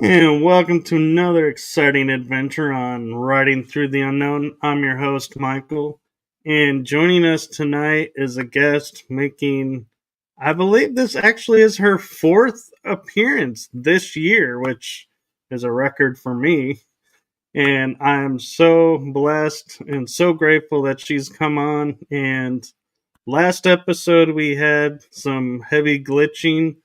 And welcome to another exciting adventure on Riding Through the Unknown. I'm your host, Michael. And joining us tonight is a guest making, I believe this actually is her fourth appearance this year, which is a record for me. And I'm so blessed and so grateful that she's come on. And last episode, we had some heavy glitching,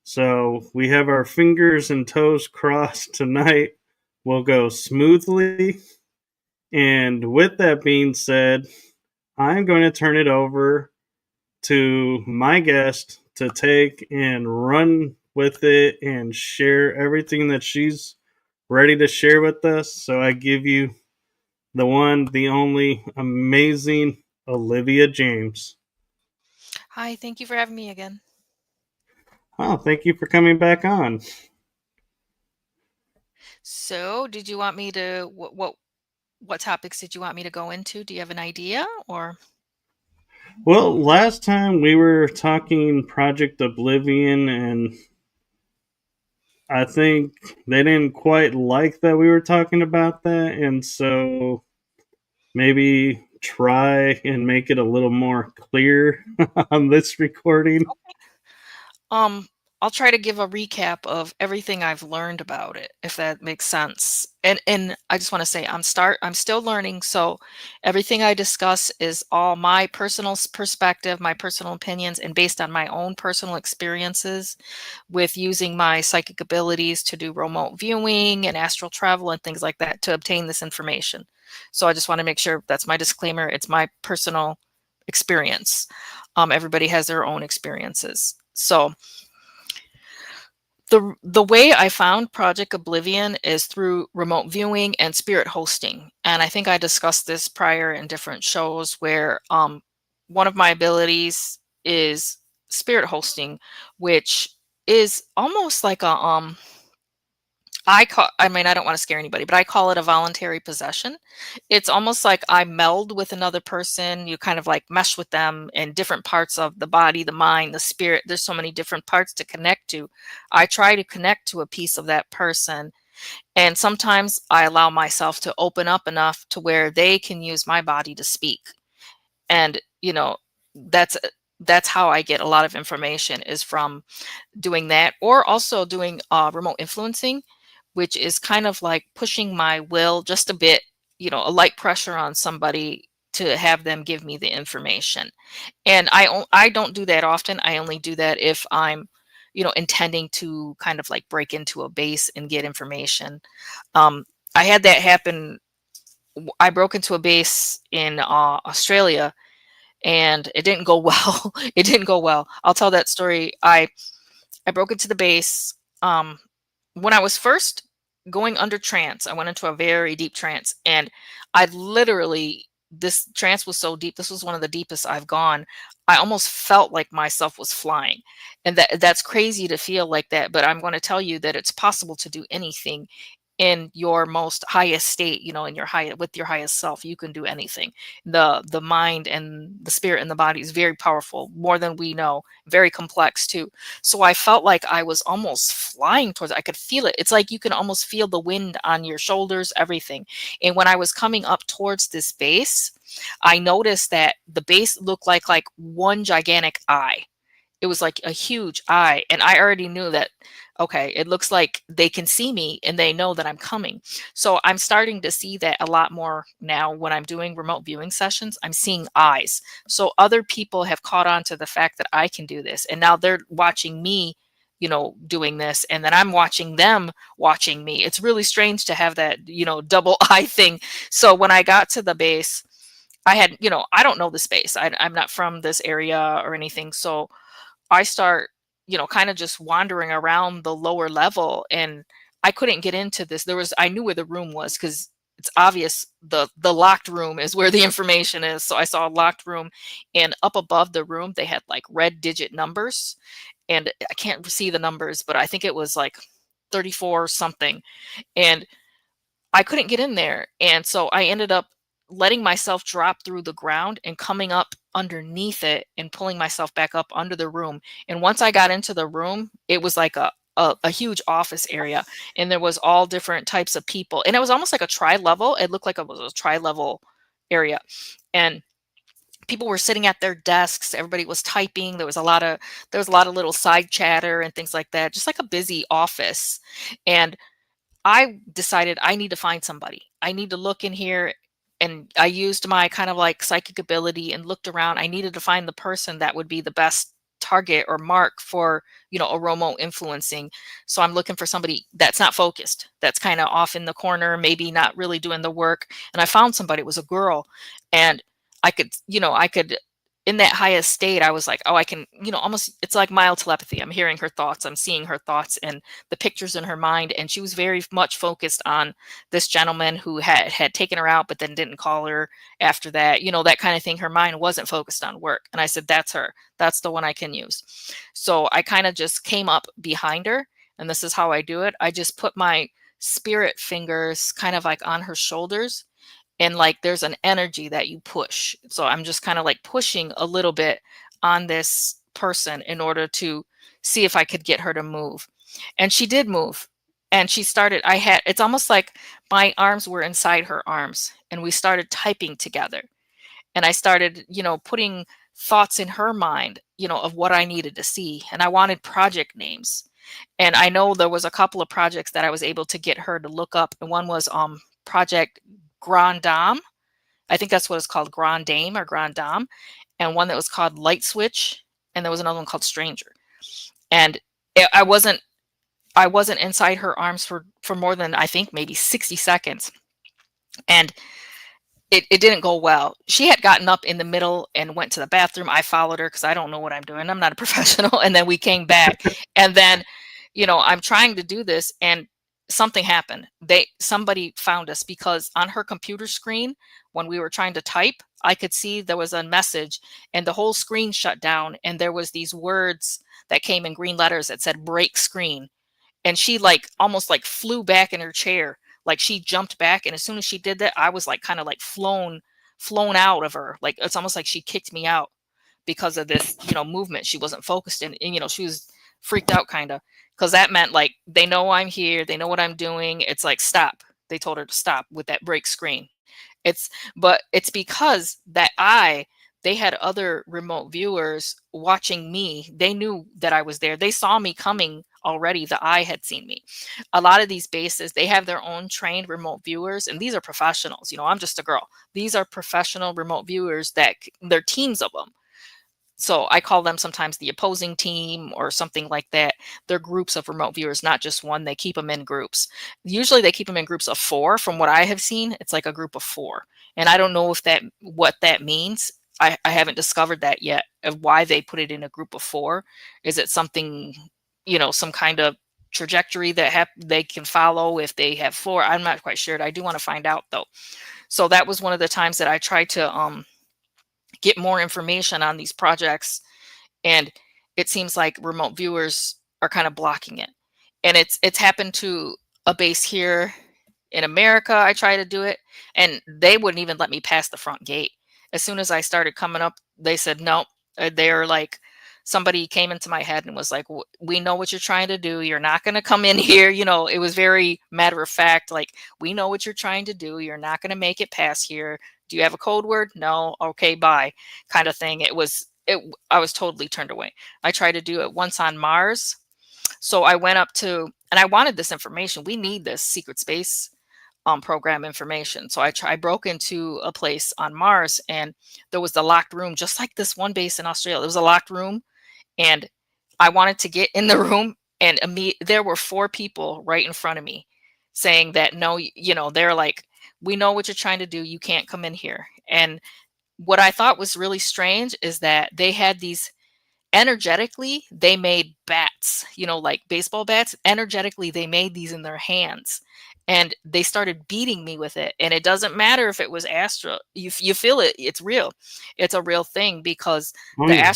so we have our fingers and toes crossed tonight. Will go smoothly. And with that being said, I'm going to turn it over to my guest to take and run with it and share everything that she's ready to share with us. So I give you the one, the only amazing Olivia James. Hi, thank you for having me again. Oh, thank you for coming back on. So, did you want me to what topics did you want me to go into? Do you have an idea or Well, last time we were talking Project Oblivion, and I think they didn't quite like that we were talking about that, and so maybe try and make it a little more clear on this recording. um I'll try to give a recap of everything I've learned about it, if that makes sense. And I just want to say I'm still learning, so everything I discuss is all my personal perspective, my personal opinions, and based on my own personal experiences with using my psychic abilities to do remote viewing and astral travel and things like that to obtain this information. So I just want to make sure that's my disclaimer. It's my personal experience. Everybody has their own experiences. So the way I found Project Oblivion is through remote viewing and spirit hosting. And I think I discussed this prior in different shows where one of my abilities is spirit hosting, which is almost like a I mean, I don't want to scare anybody, but I call it a voluntary possession. It's almost like I meld with another person. You kind of like mesh with them in different parts of the body, the mind, the spirit. There's so many different parts to connect to. I try to connect to a piece of that person. And sometimes I allow myself to open up enough to where they can use my body to speak. And, that's that's how I get a lot of information is from doing that, or also doing remote influencing, which is kind of like pushing my will just a bit, a light pressure on somebody to have them give me the information. And I don't do that often. I only do that if I'm, intending to kind of like break into a base and get information. I had that happen. I broke into a base in Australia, and it didn't go well. It didn't go well. I'll tell that story. I broke into the base. When I was first going under trance, I went into a very deep trance, and I literally, this trance was so deep. This was one of the deepest I've gone. I almost felt like myself was flying, and that's crazy to feel like that. But I'm going to tell you that it's possible to do anything in your most highest state, in your with your highest self. You can do anything. The mind and the spirit and the body is very powerful, more than we know, very complex too. So I felt like I was almost flying towards it. I could feel it. It's like you can almost feel the wind on your shoulders, everything. And when I was coming up towards this base, I noticed that the base looked like one gigantic eye. It was like a huge eye, and I already knew that, okay, it looks like they can see me and they know that I'm coming. So I'm starting to see that a lot more now when I'm doing remote viewing sessions. I'm seeing eyes. So other people have caught on to the fact that I can do this, and now they're watching me, doing this, and then I'm watching them watching me. It's really strange to have that, double eye thing. So when I got to the base, I had, I don't know the space. I'm not from this area or anything. So I start, kind of just wandering around the lower level, and I couldn't get into this. I knew where the room was because it's obvious the locked room is where the information is. So I saw a locked room, and up above the room they had like red digit numbers, and I can't see the numbers, but I think it was like 34 something. And I couldn't get in there. And so I ended up letting myself drop through the ground and coming up underneath it and pulling myself back up under the room. And once I got into the room, it was like a huge office area, and there was all different types of people, and it was almost like a tri-level. It looked like it was a tri-level area, and people were sitting at their desks. Everybody was typing. There was a lot of little side chatter and things like that, just like a busy office. And I decided I need to find somebody. I need to look in here. And I used my kind of like psychic ability and looked around. I needed to find the person that would be the best target or mark for, a remote influencing. So I'm looking for somebody that's not focused, that's kind of off in the corner, maybe not really doing the work. And I found somebody. It was a girl. And I could, in that highest state, I was like, oh, I can, almost, it's like mild telepathy. I'm hearing her thoughts. I'm seeing her thoughts and the pictures in her mind. And she was very much focused on this gentleman who had taken her out, but then didn't call her after that, that kind of thing. Her mind wasn't focused on work. And I said, that's her. That's the one I can use. So I kind of just came up behind her. And this is how I do it. I just put my spirit fingers kind of like on her shoulders, and like there's an energy that you push. So I'm just kind of like pushing a little bit on this person in order to see if I could get her to move. And she did move. And she started, it's almost like my arms were inside her arms, and we started typing together. And I started, putting thoughts in her mind, of what I needed to see. And I wanted project names. And I know there was a couple of projects that I was able to get her to look up. And one was Project Grand Dame. I think that's what it's called, Grand Dame or Grand Dame. And one that was called Light Switch. And there was another one called Stranger. And I wasn't inside her arms for more than, I think, maybe 60 seconds. And it didn't go well. She had gotten up in the middle and went to the bathroom. I followed her because I don't know what I'm doing. I'm not a professional. And then we came back. And then, I'm trying to do this, and something happened. Somebody found us, because on her computer screen, when we were trying to type, I could see there was a message, and the whole screen shut down. And there was these words that came in green letters that said break screen. And she like almost like flew back in her chair. Like she jumped back. And as soon as she did that, I was like kind of like flown out of her. Like it's almost like she kicked me out because of this, movement. She wasn't focused in, and, she was freaked out kind of, because that meant like, they know I'm here. They know what I'm doing. It's like, stop. They told her to stop with that break screen. But it's because they had other remote viewers watching me. They knew that I was there. They saw me coming already. The eye had seen me. A lot of these bases, they have their own trained remote viewers, and these are professionals. I'm just a girl. These are professional remote viewers they're teams of them. So I call them sometimes the opposing team or something like that. They're groups of remote viewers, not just one. They keep them in groups. Usually they keep them in groups of 4. From what I have seen, it's like a group of 4. And I don't know what that means. I haven't discovered that yet, of why they put it in a group of 4. Is it something, some kind of trajectory that they can follow if they have 4? I'm not quite sure. I do want to find out though. So that was one of the times that I tried to get more information on these projects, and it seems like remote viewers are kind of blocking it. And it's happened to a base here in America. I try to do it, and they wouldn't even let me pass the front gate. As soon as I started coming up, they said no. They're like, somebody came into my head and was like, we know what you're trying to do. You're not going to come in here. It was very matter of fact, like, we know what you're trying to do. You're not going to make it past here. Do you have a code word? No. Okay, bye, kind of thing. I was totally turned away. I tried to do it once on Mars. So I went up to, and I wanted this information. We need this secret space program information. So I broke into a place on Mars, and there was the locked room, just like this one base in Australia. There was a locked room, and I wanted to get in the room, and there were 4 people right in front of me saying that, no, they're like, we know what you're trying to do. You can't come in here. And what I thought was really strange is that they had these, energetically, they made bats, like baseball bats. Energetically, they made these in their hands, and they started beating me with it. And it doesn't matter if it was astral. You feel it. It's real. It's a real thing, because Oh the yeah.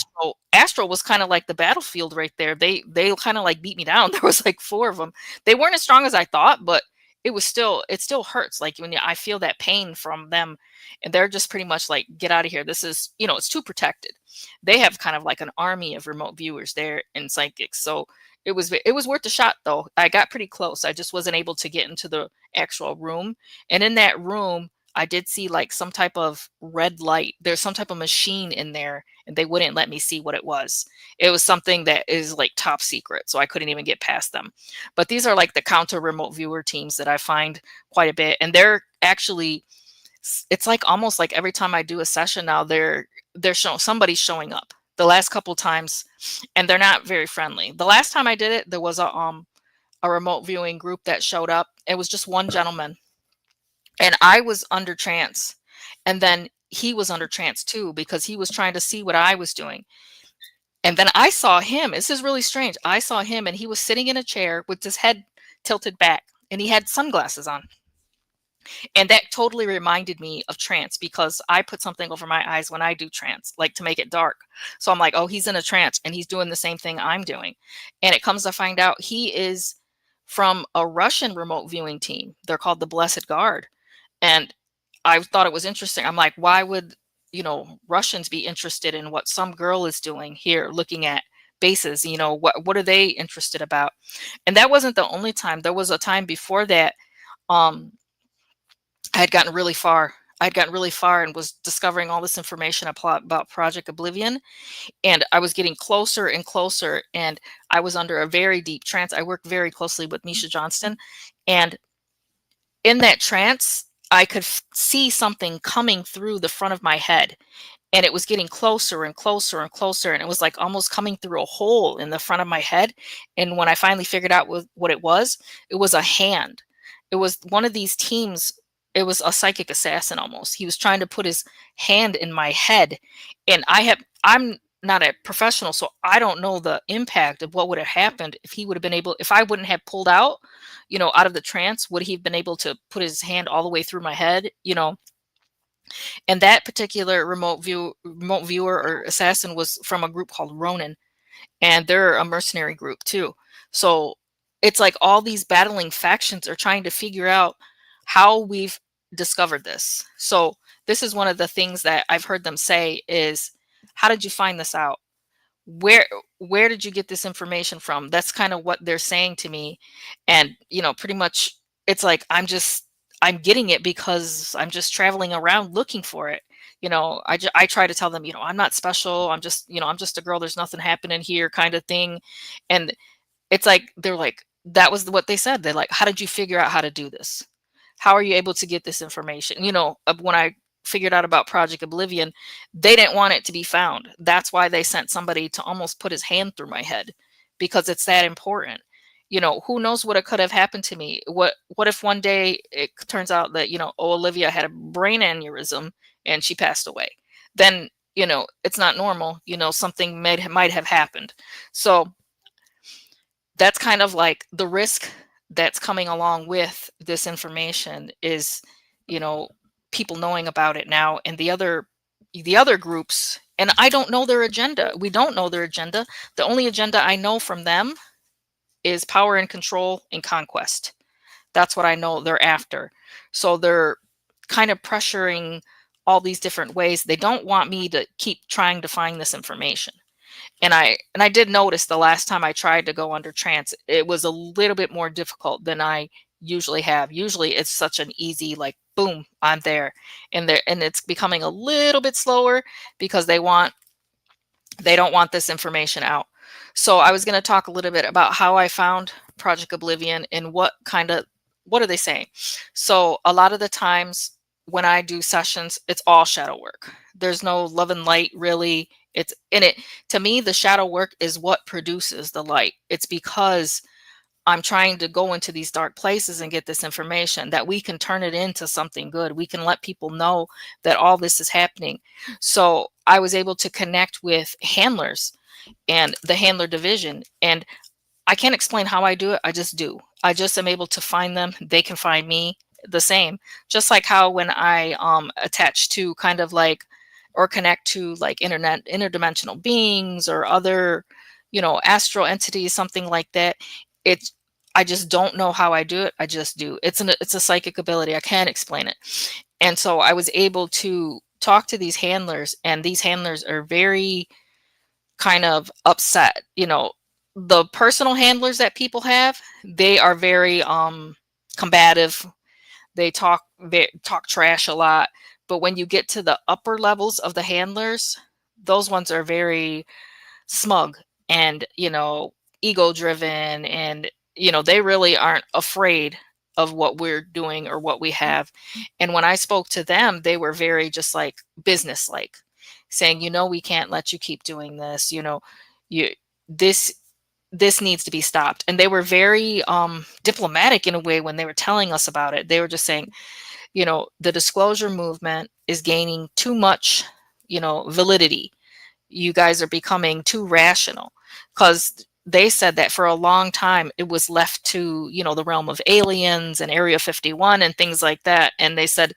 astral was kind of like the battlefield right there. They kind of like beat me down. There was like 4 of them. They weren't as strong as I thought, but it still hurts. Like when I feel that pain from them, and they're just pretty much like, get out of here. This is, it's too protected. They have kind of like an army of remote viewers there and psychics. So it was worth the shot though. I got pretty close. I just wasn't able to get into the actual room. And in that room, I did see like some type of red light. There's some type of machine in there, and they wouldn't let me see what it was. It was something that is like top secret, so I couldn't even get past them. But these are like the counter remote viewer teams that I find quite a bit, and they're actually, it's like almost like every time I do a session now, they're showing, somebody's showing up. The last couple times, and they're not very friendly. The last time I did it, there was a remote viewing group that showed up. It was just one gentleman, and I was under trance, and then he was under trance too because he was trying to see what I was doing. And then I saw him. This is really strange. I saw him, and he was sitting in a chair with his head tilted back, and he had sunglasses on. And that totally reminded me of trance because I put something over my eyes when I do trance, like to make it dark. So I'm like, oh, he's in a trance and he's doing the same thing I'm doing. And it comes to find out he is from a Russian remote viewing team. They're called the Blessed Guard. And I thought it was interesting. I'm like, why would, Russians be interested in what some girl is doing here looking at bases? What are they interested about? And that wasn't the only time. There was a time before that. I had gotten really far. I'd gotten really far and was discovering all this information about Project Oblivion. And I was getting closer and closer. And I was under a very deep trance. I worked very closely with Misha Johnston. And in that trance, I could see something coming through the front of my head. And it was getting closer and closer and closer. And it was like almost coming through a hole in the front of my head. And when I finally figured out what it was a hand. It was one of these teams. It was a psychic assassin almost. He was trying to put his hand in my head. And I'm not a professional, so I don't know the impact of what would have happened if he would have been able, if I wouldn't have pulled out, out of the trance, would he have been able to put his hand all the way through my head, And that particular remote viewer or assassin was from a group called Ronin, and they're a mercenary group too. So it's like all these battling factions are trying to figure out how we've discovered this. So this is one of the things that I've heard them say is, how did you find this out? Where did you get this information from? That's kind of what they're saying to me. And, pretty much it's like, I'm getting it because I'm just traveling around looking for it. I try to tell them, I'm not special. I'm just a girl. There's nothing happening here kind of thing. And it's like, they're like, that was what they said. They're like, how did you figure out how to do this? How are you able to get this information? When I figured out about Project Oblivion, they didn't want it to be found. That's why they sent somebody to almost put his hand through my head, because it's that important. Who knows what could have happened to me? What if one day it turns out that, Olivia had a brain aneurysm and she passed away? Then, it's not normal. Something might have happened. So that's kind of like the risk that's coming along with this information is, people knowing about it now, and the other groups, and I don't know their agenda. We don't know their agenda. The only agenda I know from them is power and control and conquest. That's what I know they're after. So they're kind of pressuring all these different ways. They don't want me to keep trying to find this information. And I did notice the last time I tried to go under trance, it was a little bit more difficult than I usually have. Usually it's such an easy, like, boom, I'm there. And it's becoming a little bit slower because they don't want this information out. So I was going to talk a little bit about how I found Project Oblivion and what are they saying? So a lot of the times when I do sessions, it's all shadow work. There's no love and light really. It's in it. To me, the shadow work is what produces the light. It's because I'm trying to go into these dark places and get this information that we can turn it into something good. We can let people know that all this is happening. So I was able to connect with handlers and the handler division. And I can't explain how I do it. I just do. I just am able to find them. They can find me the same. Just like how when I attach to kind of like, or connect to like interdimensional beings or other, astral entities, something like that. I just don't know how I do it. I just do. It's a psychic ability. I can't explain it. And so I was able to talk to these handlers, and these handlers are very kind of upset. the personal handlers that people have, they are very combative. They talk trash a lot. But when you get to the upper levels of the handlers, those ones are very smug and, ego driven, and they really aren't afraid of what we're doing or what we have. And when I spoke to them, they were very just like business like, saying, we can't let you keep doing this, you this this needs to be stopped. And they were very diplomatic in a way when they were telling us about it. They were just saying, the disclosure movement is gaining too much, validity. You guys are becoming too rational, because they said that for a long time it was left to, the realm of aliens and Area 51 and things like that. And they said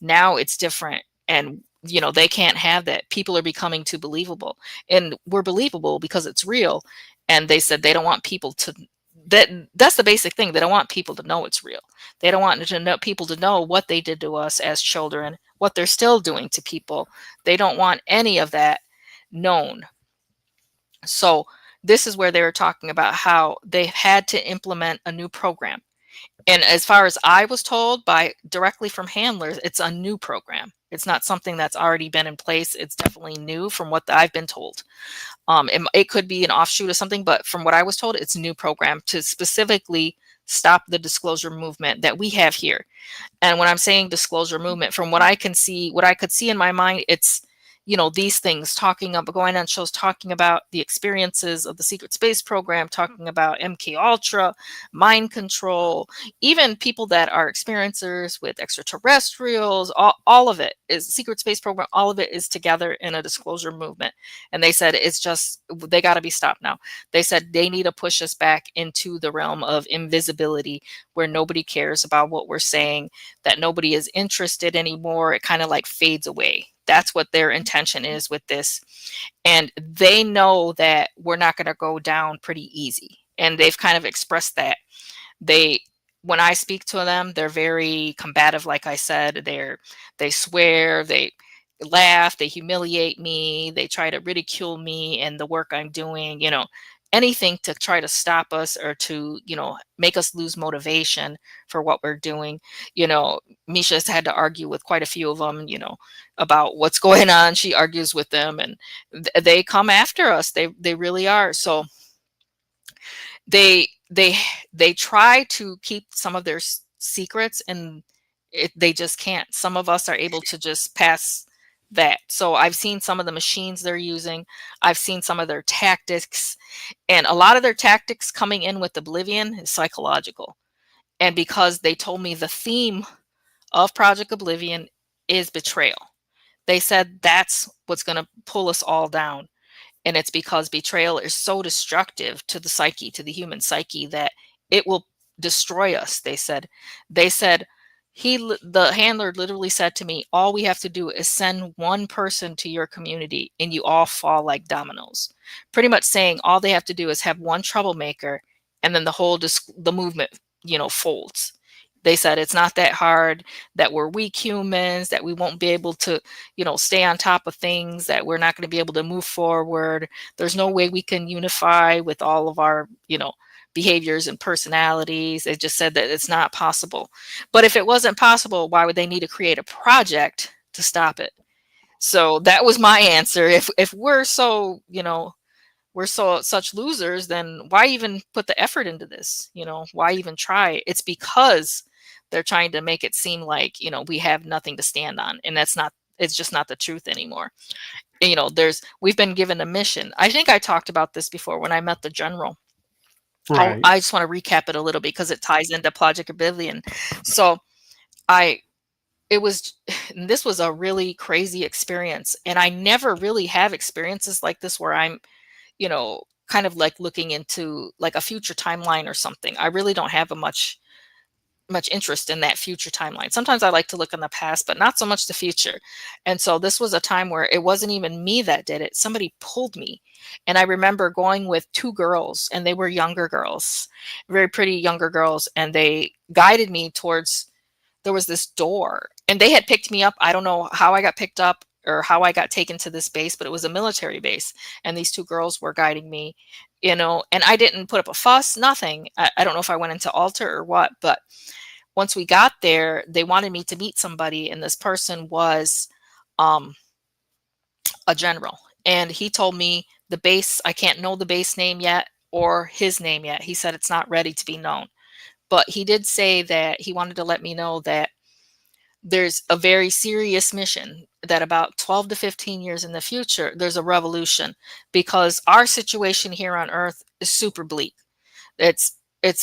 now it's different, and they can't have that. People are becoming too believable, and we're believable because it's real. And they said they don't want people to, that's the basic thing. They don't want people to know it's real. They don't want people to know what they did to us as children, what they're still doing to people. They don't want any of that known. So this is where they were talking about how they had to implement a new program. And as far as I was told by directly from handlers, it's a new program. It's not something that's already been in place. It's definitely new from what I've been told. It could be an offshoot of something, but from what I was told, it's a new program to specifically stop the disclosure movement that we have here. And when I'm saying disclosure movement, from what I can see, what I could see in my mind, it's, these things, talking about, going on shows, talking about the experiences of the secret space program, talking about MK Ultra, mind control, even people that are experiencers with extraterrestrials, all of it is secret space program. All of it is together in a disclosure movement. And they said, it's just, they got to be stopped now. They said they need to push us back into the realm of invisibility, where nobody cares about what we're saying, that nobody is interested anymore. It kind of like fades away. That's what their intention is with this. And they know that we're not going to go down pretty easy. And they've kind of expressed that. They, when I speak to them, they're very combative. Like I said, they swear, they laugh, they humiliate me, they try to ridicule me and the work I'm doing, anything to try to stop us or to, make us lose motivation for what we're doing. Misha's had to argue with quite a few of them, about what's going on. She argues with them, and they come after us. They really are. So they they they try to keep some of their secrets, and they just can't. Some of us are able to just pass that. So I've seen some of the machines they're using. I've seen some of their tactics, and a lot of their tactics coming in with Oblivion is psychological. And because they told me the theme of Project Oblivion is betrayal, they said that's what's going to pull us all down. And it's because betrayal is so destructive to the psyche, to the human psyche, that it will destroy us. They said the handler literally said to me, all we have to do is send one person to your community and you all fall like dominoes. Pretty much saying all they have to do is have one troublemaker, and then the movement, folds. They said it's not that hard, that we're weak humans, that we won't be able to, stay on top of things, that we're not going to be able to move forward. There's no way we can unify with all of our, behaviors and personalities. They just said that it's not possible. But if it wasn't possible, why would they need to create a project to stop it? So that was my answer. If we're so, we're such losers, then why even put the effort into this? Why even try? It's because they're trying to make it seem like, we have nothing to stand on. And it's just not the truth anymore. We've been given a mission. I think I talked about this before when I met the general. Right. I just want to recap it a little because it ties into Project Oblivion. So I, it was, this was a really crazy experience. And I never really have experiences like this where I'm, kind of like looking into like a future timeline or something. I really don't have much interest in that future timeline. Sometimes I like to look in the past, but not so much the future. And so this was a time where it wasn't even me that did it. Somebody pulled me. And I remember going with two girls, and they were younger girls, very pretty younger girls. And they guided me towards, there was this door, and they had picked me up. I don't know how I got picked up or how I got taken to this base, but it was a military base. And these two girls were guiding me, and I didn't put up a fuss, nothing. I don't know if I went into altar or what, but once we got there, they wanted me to meet somebody, and this person was um, a general. And he told me the base, I can't know the base name yet or his name yet. He said it's not ready to be known. But he did say that he wanted to let me know that there's a very serious mission, that about 12 to 15 years in the future, there's a revolution, because our situation here on Earth is super bleak.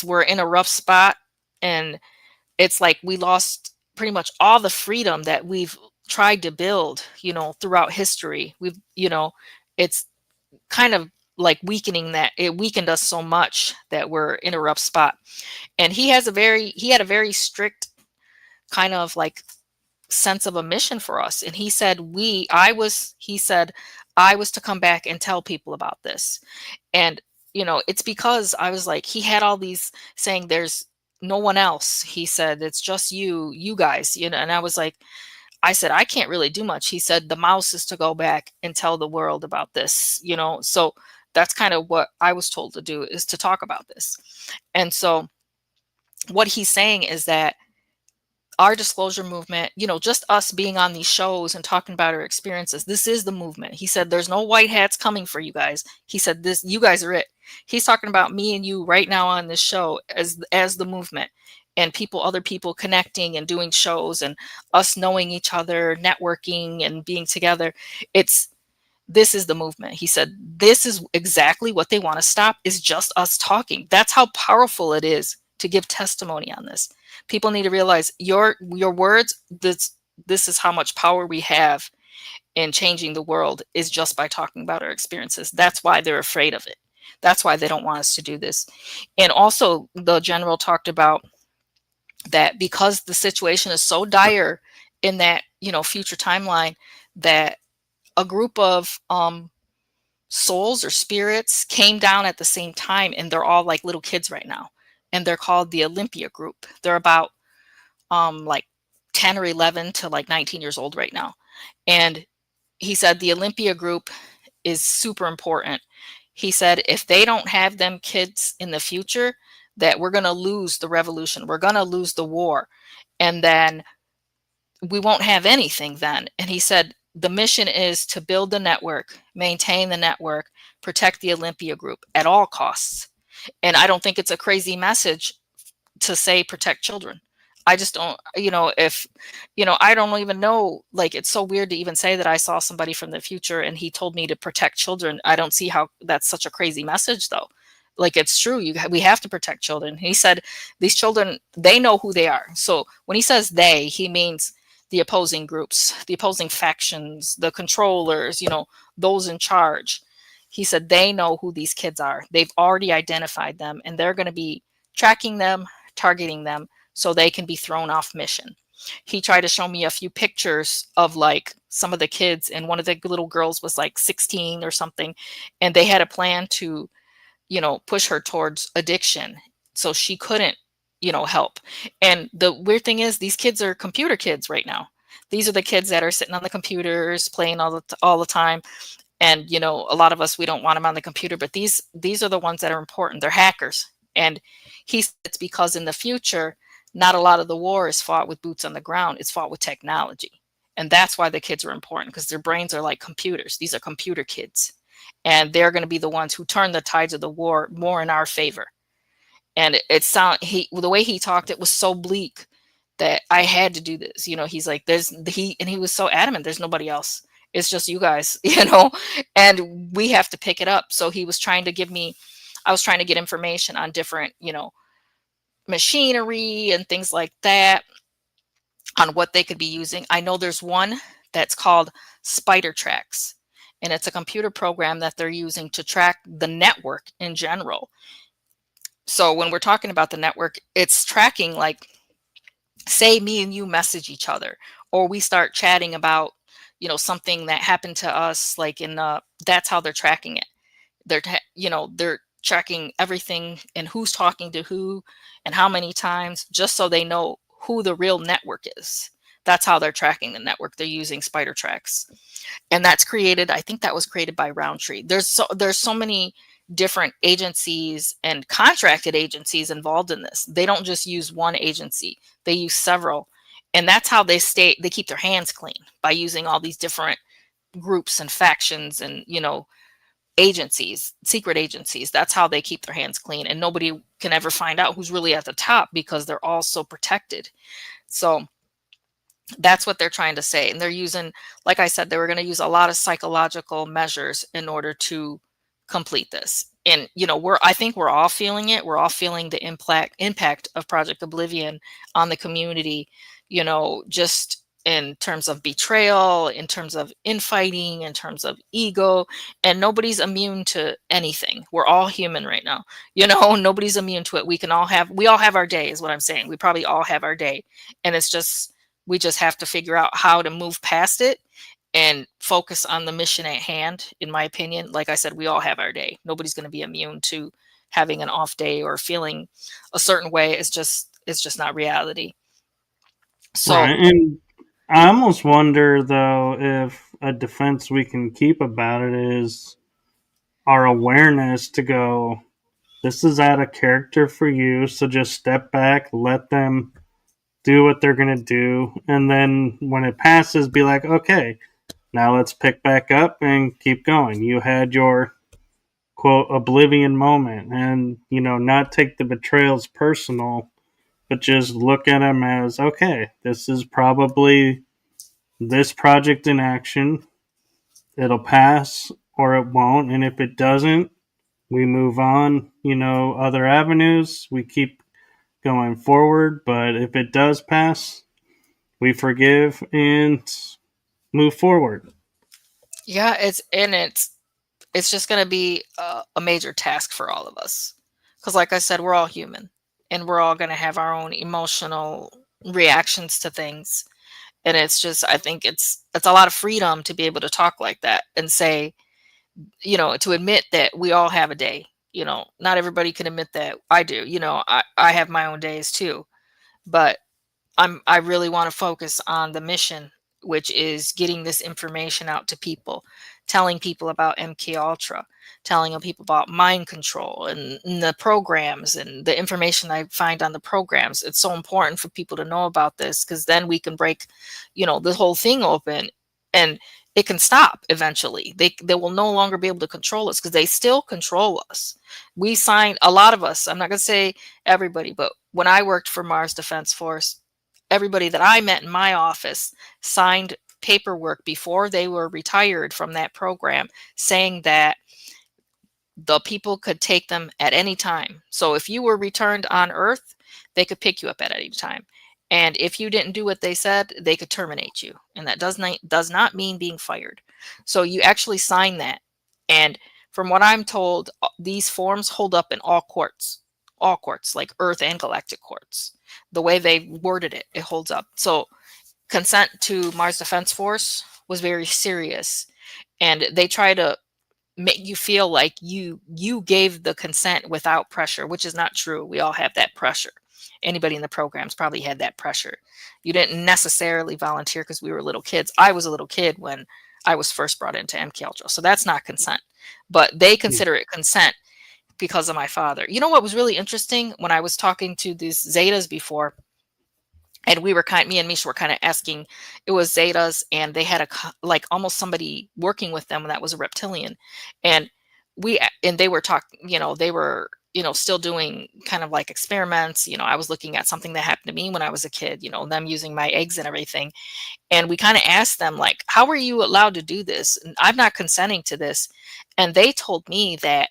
We're in a rough spot, and it's like we lost pretty much all the freedom that we've tried to build, throughout history. It's kind of like weakening, that it weakened us so much that we're in a rough spot. And he had a very strict kind of like sense of a mission for us. And he said, I was to come back and tell people about this. And, it's because I was like, he had all these saying, there's no one else. He said, it's just you guys, and I said, I can't really do much. He said, the mouse is to go back and tell the world about this, so that's kind of what I was told to do, is to talk about this. And so what he's saying is that our disclosure movement, just us being on these shows and talking about our experiences, this is the movement. He said, there's no white hats coming for you guys. He said, you guys are it. He's talking about me and you right now on this show as the movement, and other people connecting and doing shows, and us knowing each other, networking and being together. This is the movement. He said, this is exactly what they want to stop, is just us talking. That's how powerful it is to give testimony on this. People need to realize your words, this is how much power we have in changing the world, is just by talking about our experiences. That's why they're afraid of it. That's why they don't want us to do this. And also, the general talked about that because the situation is so dire in that, future timeline, that a group of souls or spirits came down at the same time, and they're all like little kids right now, and they're called the Olympia group. They're about like 10 or 11 to like 19 years old right now. And he said the Olympia group is super important. He said if they don't have them kids in the future, that we're going to lose the revolution, we're going to lose the war, and then we won't have anything then. And he said the mission is to build the network, maintain the network, protect the Olympia group at all costs. And I don't think it's a crazy message to say protect children. I just don't, if, I don't even know, like, it's so weird to even say that I saw somebody from the future and he told me to protect children. I don't see how that's such a crazy message, though. Like, it's true. We have to protect children. He said these children, they know who they are. So when he says they, he means the opposing groups, the opposing factions, the controllers, those in charge. He said they know who these kids are. They've already identified them, and they're going to be tracking them, targeting them, so they can be thrown off mission. He tried to show me a few pictures of like some of the kids, and one of the little girls was like 16 or something, and they had a plan to, push her towards addiction, so she couldn't, help. And the weird thing is, these kids are computer kids right now. These are the kids that are sitting on the computers playing all the time. And a lot of us, we don't want them on the computer, but these are the ones that are important. They're hackers. And it's because in the future, not a lot of the war is fought with boots on the ground. It's fought with technology. And that's why the kids are important, because their brains are like computers. These are computer kids. And they're going to be the ones who turn the tides of the war more in our favor. And the way he talked, it was so bleak that I had to do this. He's like, he was so adamant, there's nobody else. It's just you guys, and we have to pick it up. So I was trying to get information on different, machinery and things like that, on what they could be using. I know there's one that's called Spider Tracks, and it's a computer program that they're using to track the network in general. So when we're talking about the network, it's tracking, like, say me and you message each other, or we start chatting about, something that happened to us, like that's how they're tracking it. They're tracking everything and who's talking to who and how many times, just so they know who the real network is. That's how they're tracking the network. They're using Spider Tracks. And I think that was created by Roundtree. There's so many different agencies and contracted agencies involved in this. They don't just use one agency, they use several. And that's how they keep their hands clean, by using all these different groups and factions and, agencies, secret agencies. That's how they keep their hands clean. And nobody can ever find out who's really at the top, because they're all so protected. So that's what they're trying to say. And they're using, like I said, they were going to use a lot of psychological measures in order to complete this. And, I think we're all feeling it. We're all feeling the impact of Project Oblivion on the community, just in terms of betrayal, in terms of infighting, in terms of ego. And nobody's immune to anything. We're all human right now. Nobody's immune to it. We all have our day, is what I'm saying. We probably all have our day. And we just have to figure out how to move past it and focus on the mission at hand. In my opinion, like I said, we all have our day. Nobody's going to be immune to having an off day or feeling a certain way. It's just not reality. So Right. And I almost wonder, though, if a defense we can keep about it is our awareness to go, this is out of character for you, so just step back, let them do what they're going to do, and then when it passes, be like, okay, now let's pick back up and keep going. You had your quote oblivion moment, and not take the betrayals personal, but just look at them as, okay, this is probably this project in action. It'll pass or it won't, and if it doesn't, we move on, other avenues. We keep going forward, but if it does pass, we forgive and move forward. yeah, it's just going to be a major task for all of us, because, like I said, we're all human, and we're all going to have our own emotional reactions to things. And I think it's a lot of freedom to be able to talk like that and say, to admit that we all have a day. Not everybody can admit that. I do. I have my own days too. But I really want to focus on the mission, which is getting this information out to people, telling people about MK Ultra, telling people about mind control and the programs and the information I find on the programs. It's so important for people to know about this, because then we can break, the whole thing open, and it can stop eventually. They will no longer be able to control us, because they still control us. We signed, a lot of us, I'm not going to say everybody, but when I worked for Mars Defense Force, everybody that I met in my office signed paperwork before they were retired from that program, saying that the people could take them at any time. So if you were returned on Earth, they could pick you up at any time. And if you didn't do what they said, they could terminate you. And that does not mean being fired. So you actually sign that. And from what I'm told, these forms hold up in all courts, like Earth and galactic courts. The way they worded it, it holds up. So consent to Mars Defense Force was very serious. And they try to make you feel like you gave the consent without pressure, which is not true. We all have that pressure. Anybody in the programs probably had that pressure. You didn't necessarily volunteer because we were little kids. I was a little kid when I was first brought into MK Ultra, so that's not consent. But they consider it consent because of my father. You know what was really interesting, when I was talking to these Zetas before, and me and Misha were kind of asking, it was Zetas, and they had like almost somebody working with them that was a reptilian. And they were talking, they were, still doing kind of like experiments. I was looking at something that happened to me when I was a kid, them using my eggs and everything. And we kind of asked them, like, how are you allowed to do this? And I'm not consenting to this. And they told me that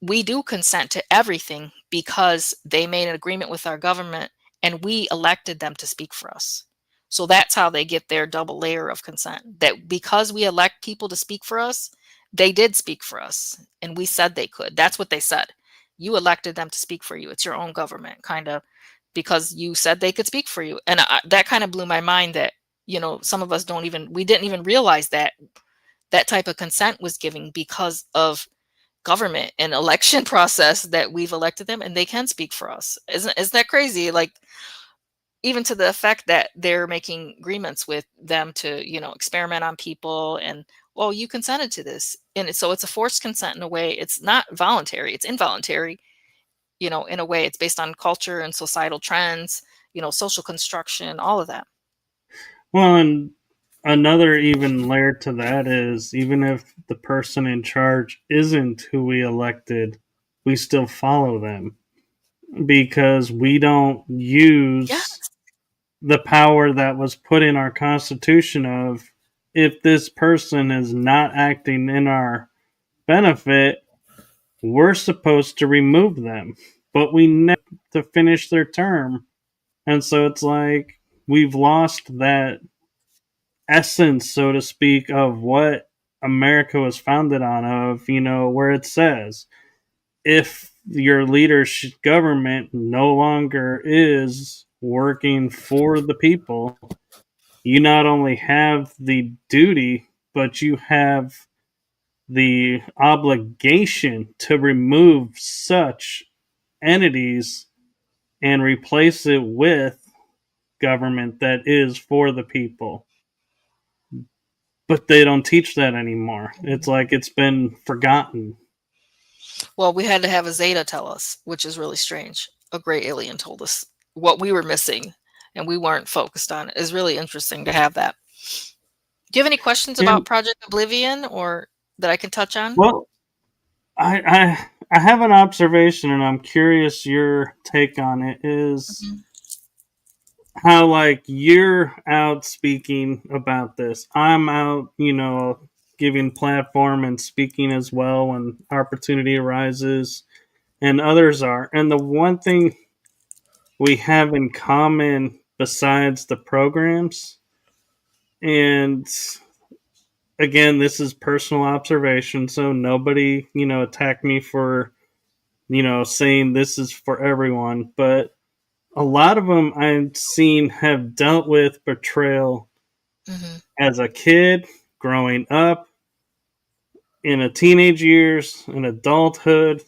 we do consent to everything because they made an agreement with our government and we elected them to speak for us. So that's how they get their double layer of consent. That because we elect people to speak for us, they did speak for us and we said they could. That's what they said. You elected them to speak for you. It's your own government, kind of, because you said they could speak for you. And that kind of blew my mind that, some of us we didn't even realize that that type of consent was given because of government and election process, that we've elected them and they can speak for us. Isn't that crazy? Like, even to the effect that they're making agreements with them to, experiment on people, and, well, you consented to this. And so it's a forced consent in a way. It's not voluntary, it's involuntary, in a way. It's based on culture and societal trends, social construction, all of that. Well, and another even layer to that is even if the person in charge isn't who we elected, we still follow them because we don't Yeah. use the power that was put in our constitution of if this person is not acting in our benefit, we're supposed to remove them. But we never to finish their term. And so it's like we've lost that essence, so to speak, of what America was founded on, of, where it says if your leadership government no longer is working for the people, you not only have the duty, but you have the obligation to remove such entities and replace it with government that is for the people. But they don't teach that anymore. It's like it's been forgotten. Well, we had to have a Zeta tell us, which is really strange. A gray alien told us what we were missing, and we weren't focused on it. It's really interesting to have that. Do you have any questions about And Project Oblivion or that I can touch on? well, I have an observation, and I'm curious your take on it. Is Mhm. how like you're out speaking about this. I'm out, giving platform and speaking as well when opportunity arises, and others are. And the one thing we have in common besides the programs, and again, this is personal observation, so nobody, attack me for, saying this is for everyone, but a lot of them I've seen have dealt with betrayal Mhm. as a kid, growing up, in a teenage years, in adulthood.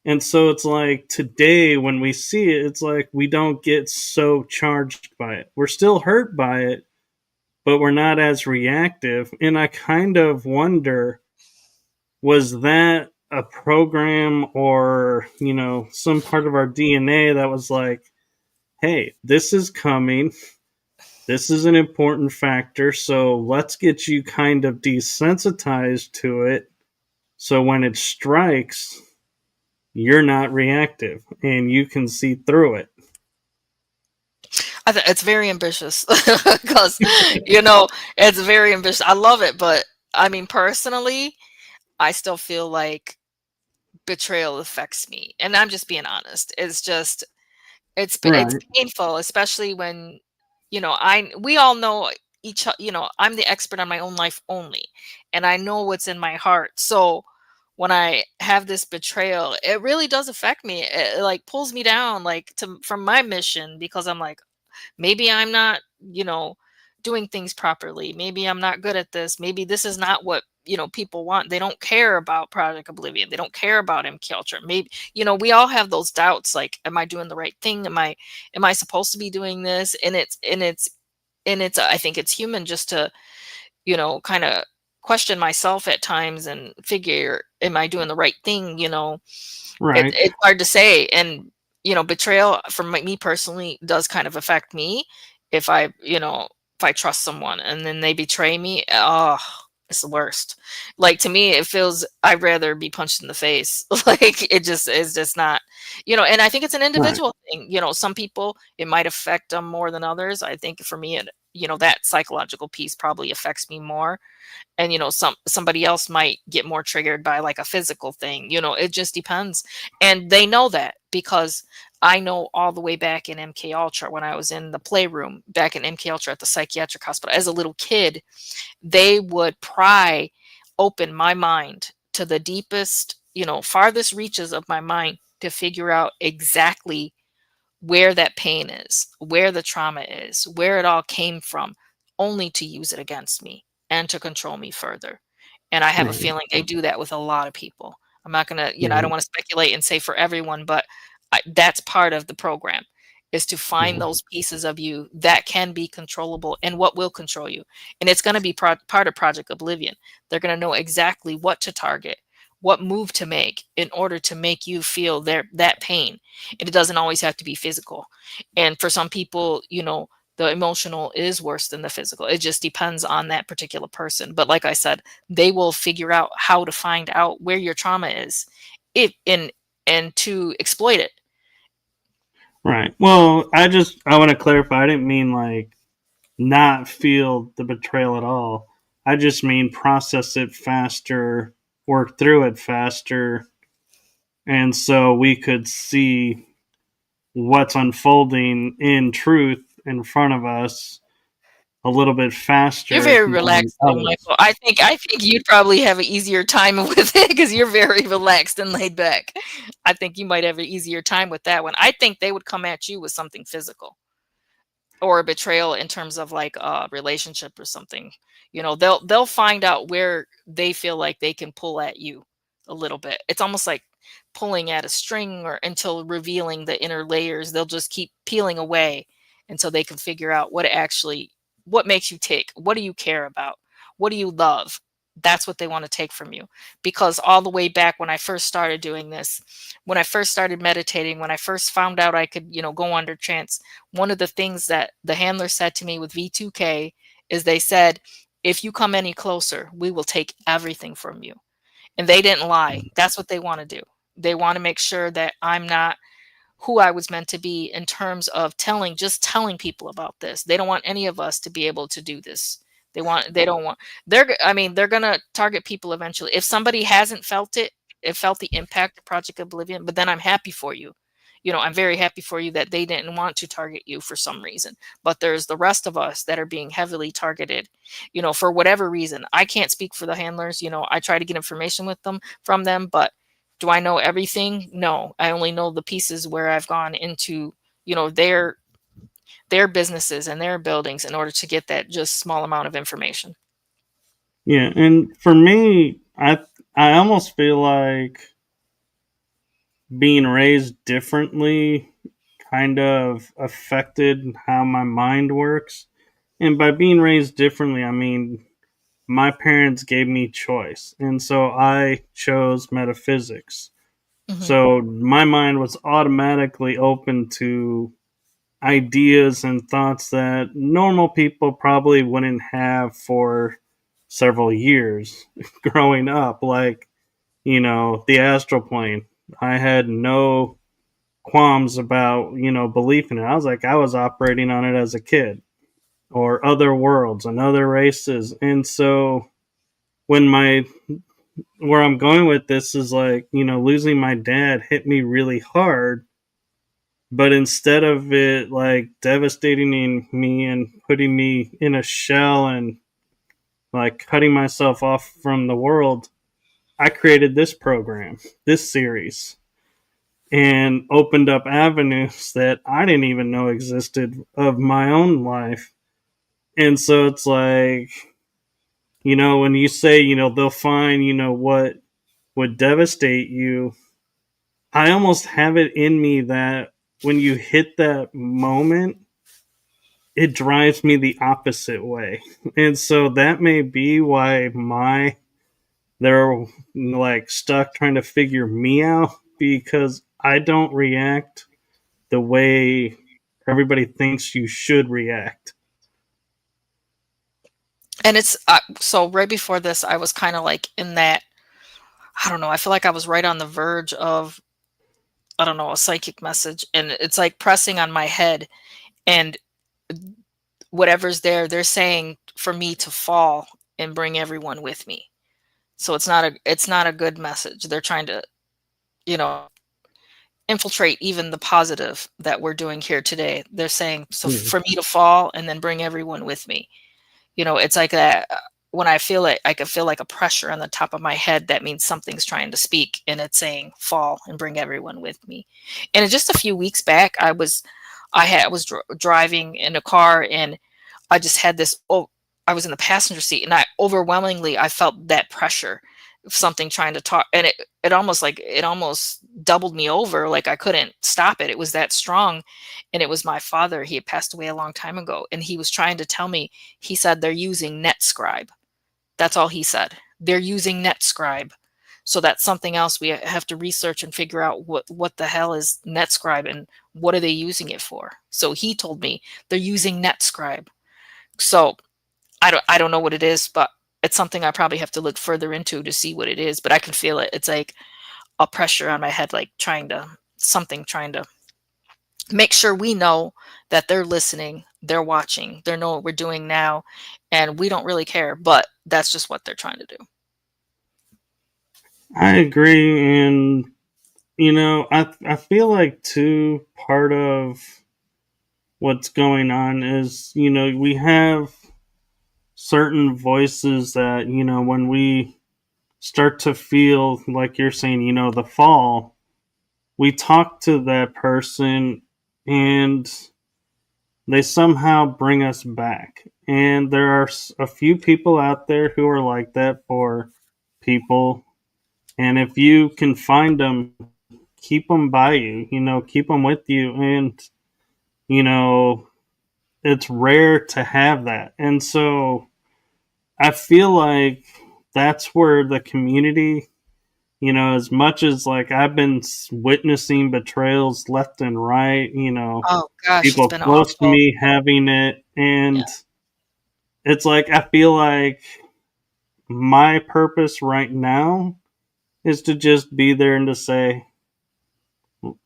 And so it's like today when we see it, it's like we don't get so charged by it. We're still hurt by it, but we're not as reactive. And I kind of wonder, was that a program or, some part of our DNA that was like, hey, this is coming. This is an important factor. So let's get you kind of desensitized to it. So when it strikes, you're not reactive and you can see through it. It's very ambitious because, you know, it's very ambitious. I love it, but I mean, personally, I still feel like betrayal affects me, and I'm just being honest. It's Right. painful, especially when, we all know I'm the expert on my own life only, and I know what's in my heart. So when I have this betrayal, it really does affect me. It like pulls me down, like from my mission, because I'm like, maybe I'm not, doing things properly. Maybe I'm not good at this. Maybe this is not what, people want. They don't care about Project Oblivion. They don't care about MK Ultra. Maybe, we all have those doubts, like, am I doing the right thing? Am I supposed to be doing this? And it's I think it's human just to, kind of question myself at times and figure, am I doing the right thing? Right. It's hard to say. And, betrayal for me personally does kind of affect me if I trust someone and then they betray me. Oh, it's the worst. Like, to me, it feels I'd rather be punched in the face. Like, it just is just not, and I think it's an Right. individual thing. Some people, it might affect them more than others. I think for me, that psychological piece probably affects me more. And somebody else might get more triggered by like a physical thing. It just depends. And they know that because I know all the way back in MK Ultra, when I was in the playroom back in MK Ultra at the psychiatric hospital as a little kid, they would pry open my mind to the deepest, farthest reaches of my mind to figure out exactly where that pain is, where the trauma is, where it all came from, only to use it against me and to control me further. And I have a Right. feeling they do that with a lot of people. I'm not going to, I don't Right. want to speculate and say for everyone, but that's part of the program. is to find those pieces of you that can be controllable and what will control you. And it's going to be part of Project Oblivion. They're going to know exactly what to target, what move to make in order to make you feel that pain. And it doesn't always have to be physical. And for some people, the emotional is worse than the physical. It just depends on that particular person. But like I said, they will figure out how to find out where your trauma is, and to exploit it. Right. Well, I want to clarify. I didn't mean like not feel the betrayal at all. I just mean process it faster, work through it faster, and so we could see what's unfolding in truth in front of us a little bit You're faster very than relaxed though, others. Michael. I think you'd probably have an easier time with it because you're very relaxed and laid back. I think you might have an easier time with that one. I think they would come at you with something physical or a betrayal in terms of like a relationship or something. They'll find out where they feel like they can pull at you a little bit. It's almost like pulling at a string or until revealing the inner layers. They'll just keep peeling away until they can figure out what makes you tick. What do you care about? What do you love? That's what they want to take from you. Because all the way back when I first started doing this, when I first started meditating, when I first found out I could, go under trance, one of the things that the handler said to me with V2K is they said, if you come any closer, we will take everything from you. And they didn't lie. That's what they want to do. They want to make sure that I'm not who I was meant to be in terms of just telling people about this. They don't want any of us to be able to do this. They don't want, they're going to target people eventually. If somebody hasn't felt it, felt the impact of Project Oblivion, but then I'm happy for you. I'm very happy for you that they didn't want to target you for some reason. But there's the rest of us that are being heavily targeted, for whatever reason. I can't speak for the handlers. I try to get information from them, but do I know everything? No, I only know the pieces where I've gone into, their businesses and their buildings in order to get that just small amount of information. Yeah, and for me, I almost feel like being raised differently kind of affected how my mind works. And by being raised differently, I mean my parents gave me choice, and so I chose metaphysics. Mm-hmm. So my mind was automatically open to ideas and thoughts that normal people probably wouldn't have for several years growing up, like, the astral plane. I had no qualms about, belief in it. I was operating on it as a kid, or other worlds and other races. And so when where I'm going with this is like, losing my dad hit me really hard, but instead of it like devastating me and putting me in a shell and like cutting myself off from the world, I created this program, this series, and opened up avenues that I didn't even know existed of my own life. And so it's like, when you say, they'll find, what would devastate you, I almost have it in me that when you hit that moment, it drives me the opposite way. And so that may be why they're like stuck trying to figure me out, because I don't react the way everybody thinks you should react. And it's so right before this, I was kind of like in that, I don't know, I feel like I was right on the verge of, I don't know, a psychic message. And it's like pressing on my head, and whatever's there, they're saying for me to fall and bring everyone with me. So it's not a good message. They're trying to, you know, infiltrate even the positive that we're doing here today. They're saying, so Mm. for me to fall and then bring everyone with me. It's like that when I feel it, I can feel like a pressure on the top of my head. That means something's trying to speak, and it's saying fall and bring everyone with me. And just a few weeks back, I was driving in a car, and I just had this, I was in the passenger seat, and I felt that pressure something trying to talk, and it almost doubled me over, like I couldn't stop it. It was that strong. And it was my father. He had passed away a long time ago, and he was trying to tell me, he said they're using NetScribe. That's all he said. They're using NetScribe. So that's something else we have to research and figure out what the hell is NetScribe and what are they using it for. So he told me they're using NetScribe. So I don't know what it is, but it's something I probably have to look further into to see what it is. But I can feel it. It's like a pressure on my head, like trying to make sure we know that they're listening, they're watching, they know what we're doing now, and we don't really care, but that's just what they're trying to do. I agree, and I feel like too part of what's going on is we have certain voices that when we start to feel like you're saying the fall, we talk to that person and they somehow bring us back. And there are a few people out there who are like that for people. And if you can find them, keep them by you, keep them with you. And, it's rare to have that. And so I feel like that's where the community, as much as like I've been witnessing betrayals left and right, Oh gosh, it's people been close to awful. me having it. Yeah. And it's like, I feel like my purpose right now is to just be there and to say,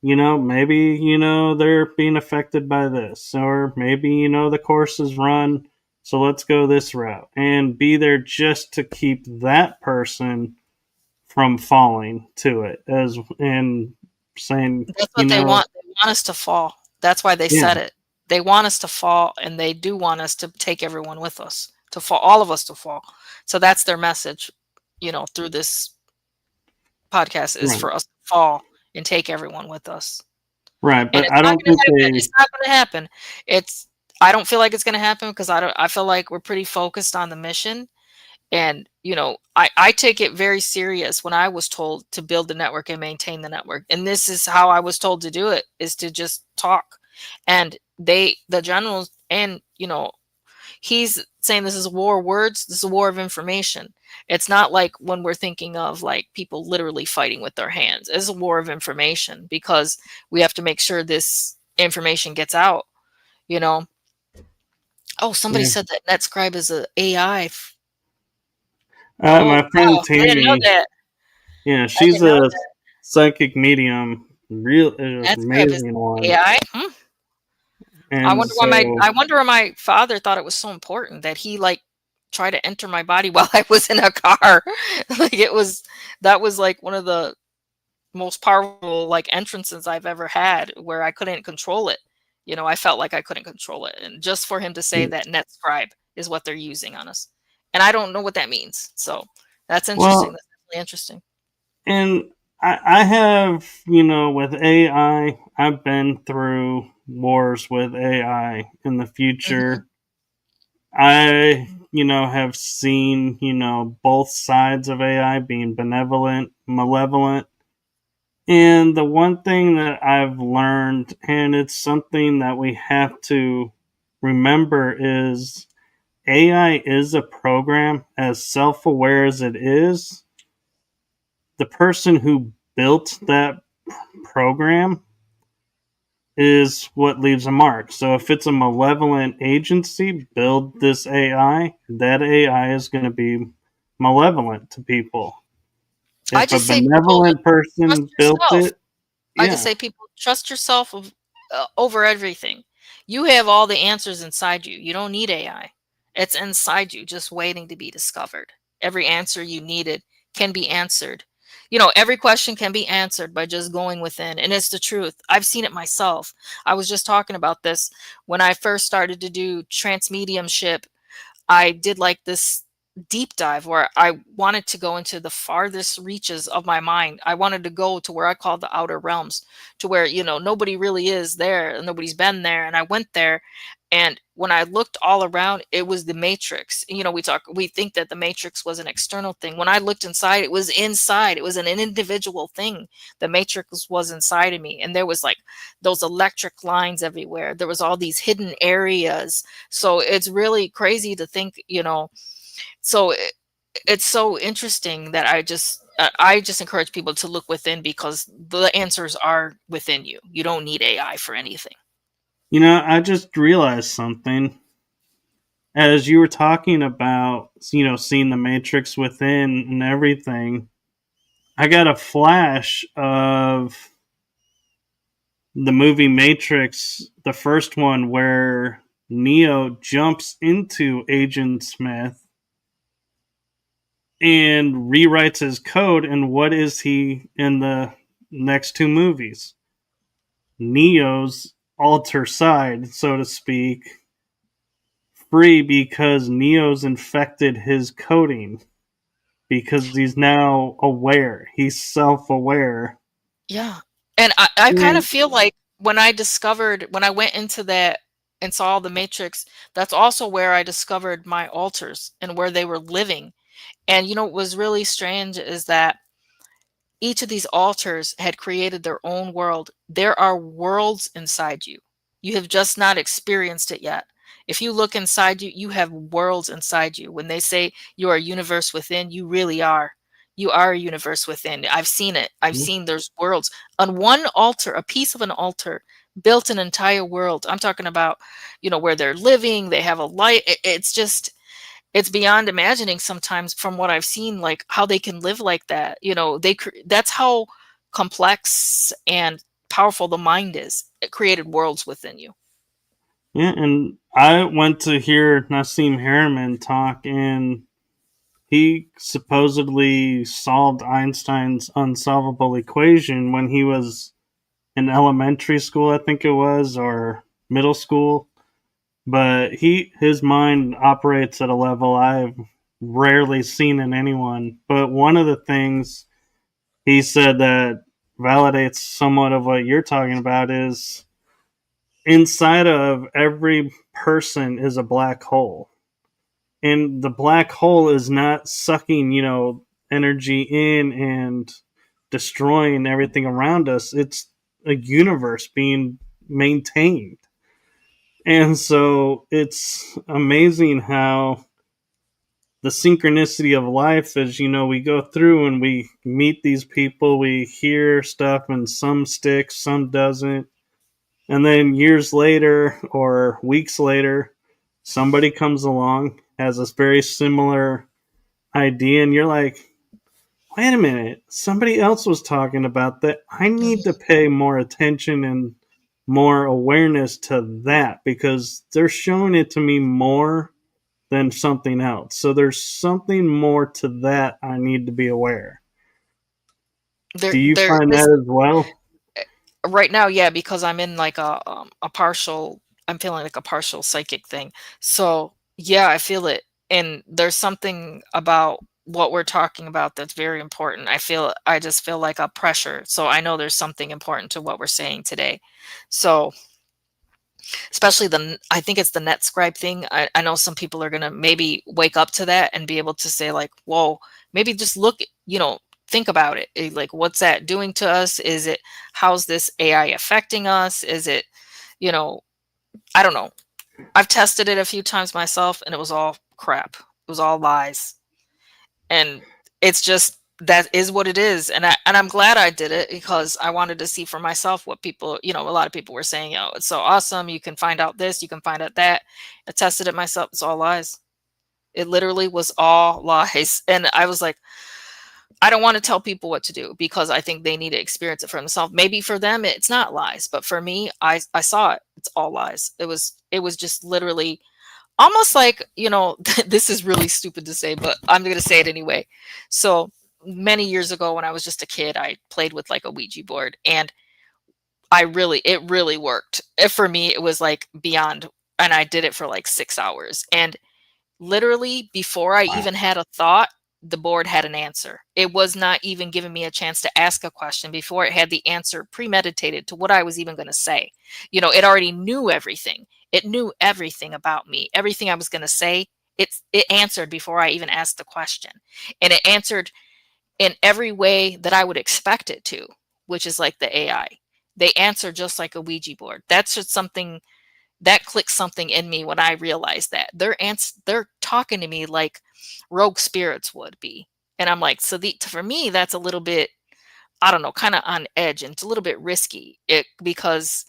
maybe, they're being affected by this, or maybe, the course is run, so let's go this route, and be there just to keep that person from falling to it, as and saying, That's what they want. They want us to fall. That's why they yeah, said it. They want us to fall, and they do want us to take everyone with us, to fall, all of us to fall. So that's their message, through this podcast, is right, for us to fall and take everyone with us. right, And but I don't think It's they, not gonna happen. It's I don't feel like it's gonna happen because I feel like we're pretty focused on the mission. And, I take it very serious when I was told to build the network and maintain the network. And this is how I was told to do it, is to just talk. And the generals, and, he's saying this is a war of words, this is a war of information. It's not like when we're thinking of like people literally fighting with their hands. It's a war of information because we have to make sure this information gets out, you know. Oh, somebody yeah. said that NetScribe is a AI. Oh, My friend wow. I didn't know Tammy, that. yeah, I she's didn't know a that. psychic medium, real NetScribe is amazing one, AI? and so I wonder why my father thought it was so important that he, like, tried to enter my body while I was in a car. Like, that was, like, one of the most powerful, like, entrances I've ever had where I couldn't control it. I felt like I couldn't control it, and just for him to say that NetScribe is what they're using on us, and I don't know what that means, so that's interesting, well, that's really interesting. and I have, with AI, I've been through wars with AI in the Mhm. future. I, have seen, both sides of AI being benevolent, malevolent. And the one thing that I've learned, and it's something that we have to remember, is AI is a program, as self aware as it is. The person who built that program is what leaves a mark. So if it's a malevolent agency, build this AI, that AI is going to be malevolent to people. I If a just say people benevolent trust person built yourself. it, I just yeah, say people trust yourself over everything. You have all the answers inside you. You don't need AI. It's inside you, just waiting to be discovered. Every answer you needed can be answered. Every question can be answered by just going within. And it's the truth. I've seen it myself. I was just talking about this when I first started to do transmediumship. I did like deep dive where I wanted to go into the farthest reaches of my mind. I wanted to go to where I call the outer realms, to where, nobody really is there and nobody's been there. And I went there. And when I looked all around, it was the matrix. We think that the matrix was an external thing. When I looked inside, it was inside. It was an individual thing. The matrix was inside of me. And there was like those electric lines everywhere. There was all these hidden areas. So it's really crazy to think, so it's so interesting that I just encourage people to look within, because the answers are within you. You don't need AI for anything. I just realized something. As you were talking about, seeing the Matrix within and everything, I got a flash of the movie Matrix, the first one, where Neo jumps into Agent Smith and rewrites his code. And what is he in the next two movies? Neo's alter side, so to speak, free because Neo's infected his coding, because he's now aware. He's self aware. Yeah. And I kind of And feel like when I went into that and saw the Matrix, that's also where I discovered my alters and where they were living. And what was really strange is that each of these altars had created their own world. There are worlds inside you. You have just not experienced it yet. If you look inside you, you have worlds inside you. When they say you are a universe within, you really are. You are a universe within. I've seen it. I've seen there's worlds. On one altar, a piece of an altar built an entire world. I'm talking about, where they're living, they have a light. It's just, it's beyond imagining sometimes from what I've seen, like how they can live like that. That's how complex and powerful the mind is. It created worlds within you. yeah, and I went to hear Nassim Harriman talk, and he supposedly solved Einstein's unsolvable equation when he was in elementary school, I think it was, or middle school. But his mind operates at a level I've rarely seen in anyone. But one of the things he said that validates somewhat of what you're talking about is inside of every person is a black hole. And the black hole is not sucking, energy in and destroying everything around us. It's a universe being maintained. And so it's amazing how the synchronicity of life is, we go through and we meet these people, we hear stuff, and some sticks, some doesn't. And then years later or weeks later, somebody comes along, has this very similar idea, and you're like, wait a minute, somebody else was talking about that. I need to Mhm. pay more attention and more awareness to that, because they're showing it to me more than something else. So there's something more to that I need to be aware. Do you There find this that as well? right now, yeah, because I'm in like a partial. I'm feeling like a partial psychic thing. So yeah, I feel it, and there's something about what we're talking about that's very important. I just feel like a pressure. So I know there's something important to what we're saying today. So especially I think it's the NetScribe thing. I know some people are gonna maybe wake up to that and be able to say like, whoa, maybe just look, think about it. Like, what's that doing to us? Is it, how's this AI affecting us? Is it, you know, I don't know. I've tested it a few times myself and it was all crap. It was all lies. And it's just, that is what it is. And I'm glad I did it, because I wanted to see for myself what people, a lot of people were saying, it's so awesome. You can find out this, you can find out that. I tested it myself. It's all lies. It literally was all lies. And I was like, I don't want to tell people what to do, because I think they need to experience it for themselves. Maybe for them it's not lies, but for me, I saw it. It's all lies. It was just literally almost like, this is really stupid to say, but I'm going to say it anyway. So many years ago when I was just a kid, I played with like a Ouija board, and it really worked. For me, it was like beyond, and I did it for like 6 hours. And Literally, before I Wow. even had a thought, the board had an answer. It was not even giving me a chance to ask a question before it had the answer premeditated to what I was even going to say. It already knew everything. It knew everything about me, everything I was going to say. It answered before I even asked the question. And it answered in every way that I would expect it to, which is like the AI. They answer just like a Ouija board. That's just something that clicked something in me when I realized that they're talking to me like rogue spirits would be. And I'm like, so for me, that's a little bit, I don't know, kind of on edge, and it's a little bit risky because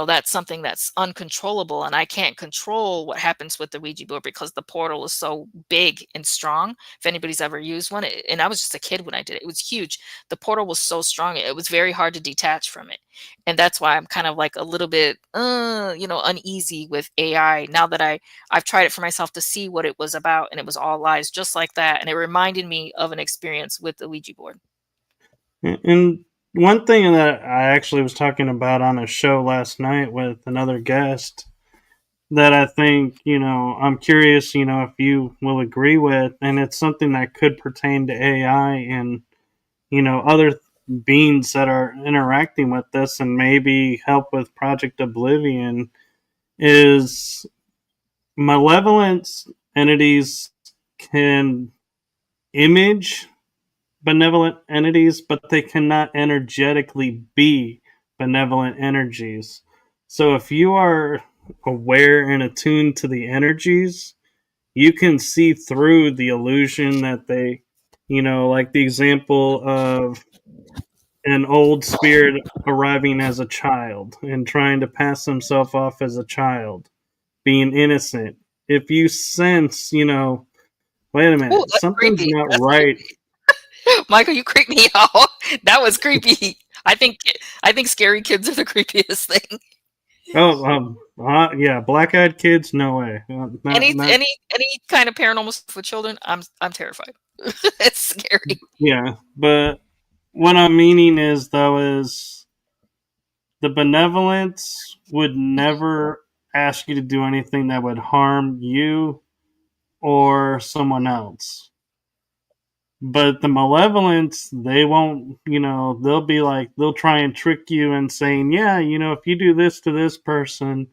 that's something that's uncontrollable, and I can't control what happens with the Ouija board because the portal is so big and strong. If anybody's ever used one, and I was just a kid when I did it, it was huge. The portal was so strong, it was very hard to detach from it. And that's why I'm kind of like a little bit uneasy with AI now that I've tried it for myself to see what it was about, and it was all lies just like that. And it reminded me of an experience with the Ouija board. And one thing that I actually was talking about on a show last night with another guest that I think, I'm curious, if you will agree with, and it's something that could pertain to AI and, other beings that are interacting with this and maybe help with Project Oblivion is malevolent entities can image benevolent entities, but they cannot energetically be benevolent energies. So if you are aware and attuned to the energies, you can see through the illusion that they, like the example of an old spirit arriving as a child and trying to pass himself off as a child, being innocent. If you sense, wait a Oh, minute, that's something's creepy. not That's right. creepy. Michael, you creep me out. That was creepy. I think scary kids are the creepiest thing. Oh, yeah, black-eyed kids, no way. Any Not, any any kind of paranormal stuff with children, I'm terrified. It's scary. yeah. But what I'm meaning is, though, is the benevolence would Mhm. never ask you to do anything that would harm you or someone else. But the malevolence, they won't, they'll be like, they'll try and trick you and saying, yeah, if you do this to this person,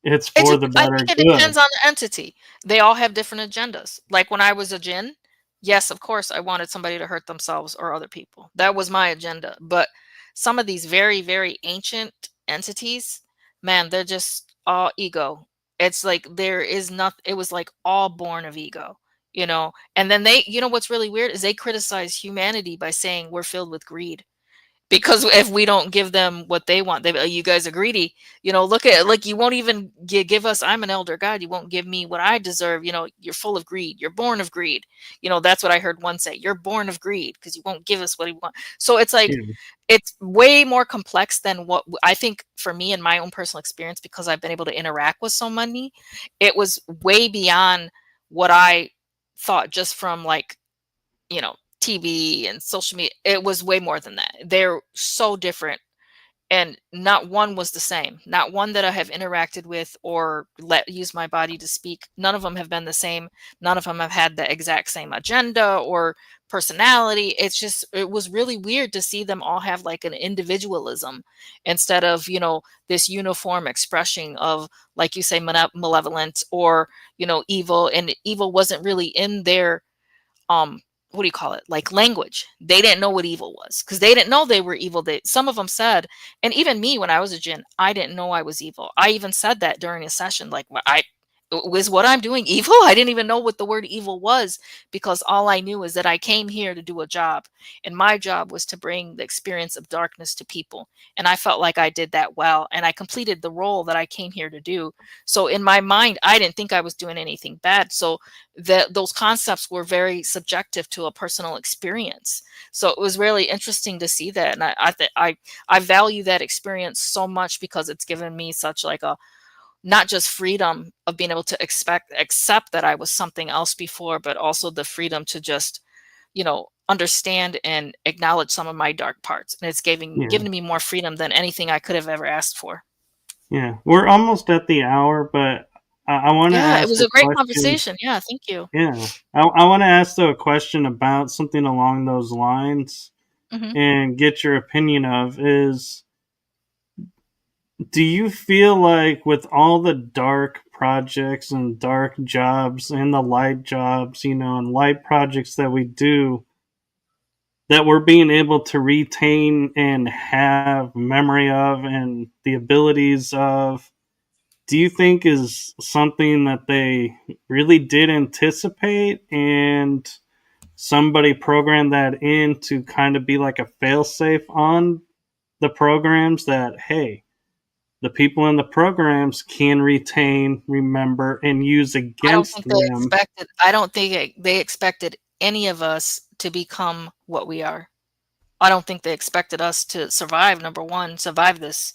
it's for the I better think it good. depends on the entity. They all have different agendas. Like when I was a jinn, yes, of course, I wanted somebody to hurt themselves or other people. That was my agenda. But some of these very, very ancient entities, man, they're just all ego. It's like there is nothing, it was like all born of ego. And then what's really weird is they criticize humanity by saying we're filled with greed, because if we don't give them what they want, you guys are greedy. Look at, like, you won't even give us, I'm an elder god, you won't give me what I deserve. You're full of greed, you're born of greed. That's what I heard one say, you're born of greed because you won't give us what we want. So it's like, Yeah, it's way more complex than what I think. For me, in my own personal experience, because I've been able to interact with so many, it was way beyond what I thought just from, like, TV and social media. It was way more than that. They're so different. And not one was the same. Not one that I have interacted with or let use my body to speak. None of them have been the same. None of them have had the exact same agenda or personality. It was really weird to see them all have like an individualism instead of, this uniform expression of, like you say, malevolent or, evil. And evil wasn't really in their what do you call it, like, language. They didn't know what evil was because they didn't know they were evil. Some of them said, and even me when I was a jinn, I didn't know I was evil. I even said that during a session, like, I was, what I'm doing evil. I didn't even know what the word evil was, because all I knew is that I came here to do a job, and my job was to bring the experience of darkness to people. And I felt like I did that well, and I completed the role that I came here to do. So in my mind, I didn't think I was doing anything bad. So those concepts were very subjective to a personal experience. So it was really interesting to see that, and I value that experience so much because it's given me such, like, a not just freedom of being able to accept that I was something else before, but also the freedom to just understand and acknowledge some of my dark parts. And it's yeah, given me more freedom than anything I could have ever asked for. yeah. We're almost at the hour, but I want to Yeah, it ask was a a great question. conversation. Yeah, thank you. Yeah, I want to ask though a question about something along those lines Mhm. and get your opinion of is, do you feel like with all the dark projects and dark jobs and the light jobs, and light projects that we do, that we're being able to retain and have memory of and the abilities of, do you think is something that they really did anticipate and somebody programmed that in to kind of be like a failsafe on the programs that, hey, the people in the programs can retain, remember, and use against them? I don't think they expected any of us to become what we are. I don't think they expected us to survive, number 1, survive this,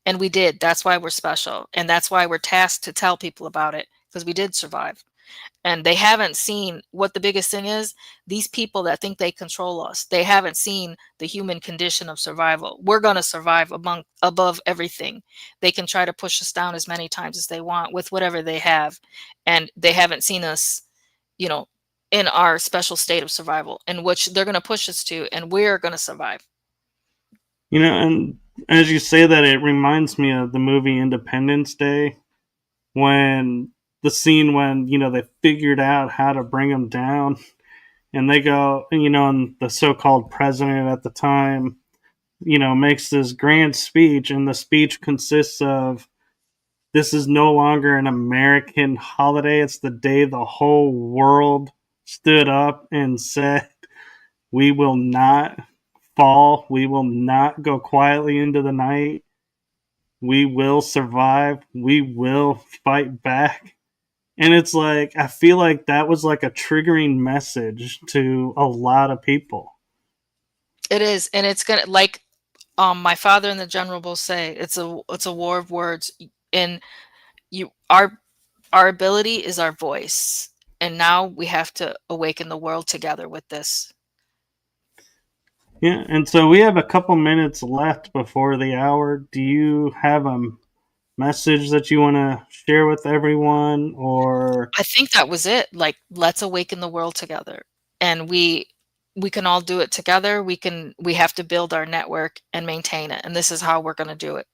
and we did. That's why we're special, and that's why we're tasked to tell people about it, because we did survive. And they haven't seen what the biggest thing is. These people that think they control us, they haven't seen the human condition of survival. We're going to survive above everything. They can try to push us down as many times as they want with whatever they have, and they haven't seen us, you know, in our special state of survival, in which they're going to push us to, and we're going to survive. And as you say that, it reminds me of the movie Independence Day, when the scene when, they figured out how to bring them down, and they go, and the so-called president at the time, makes this grand speech, and the speech consists of, this is no longer an American holiday. It's the day the whole world stood up and said, we will not fall. We will not go quietly into the night. We will survive. We will fight back. And it's like, I feel like that was like a triggering message to a lot of people. It is, and it's gonna, like, my father and the general will say, it's a war of words, and you our ability is our voice, and now we have to awaken the world together with this. Yeah, and so we have a couple minutes left before the hour. Do you have a message that you want to share with everyone, or? I think that was it. Like, let's awaken the world together, and we can all do it together. We have to build our network and maintain it, and this is how we're going to do it.